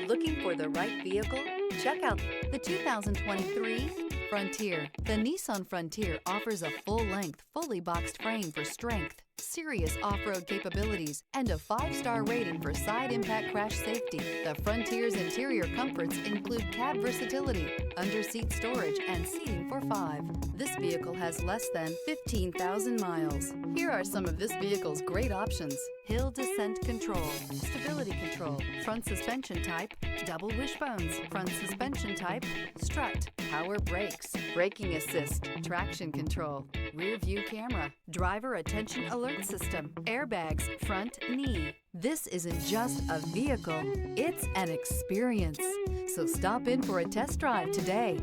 Looking for the right vehicle? Check out the 2023 Frontier. The Nissan Frontier offers a full-length, fully boxed frame for strength, serious off-road capabilities, and a 5-star rating for side impact crash safety. The Frontier's interior comforts include cab versatility, under-seat storage, and seating for 5. This vehicle has less than 15,000 miles. Here are some of this vehicle's great options: hill descent control, stability control, front suspension type, double wishbones, front suspension type, strut, power brakes, braking assist, traction control, rear view camera, driver attention alert system, airbags, front knee. This isn't just a vehicle, it's an experience. So stop in for a test drive today.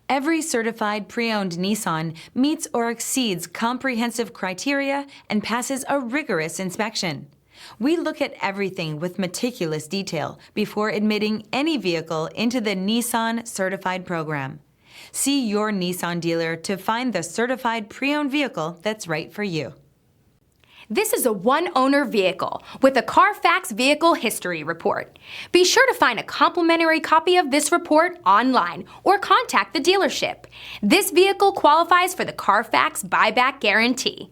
Every certified pre-owned Nissan meets or exceeds comprehensive criteria and passes a rigorous inspection. We look at everything with meticulous detail before admitting any vehicle into the Nissan Certified program. See your Nissan dealer to find the certified pre-owned vehicle that's right for you. This is a one-owner vehicle with a Carfax Vehicle History Report. Be sure to find a complimentary copy of this report online or contact the dealership. This vehicle qualifies for the Carfax Buyback Guarantee.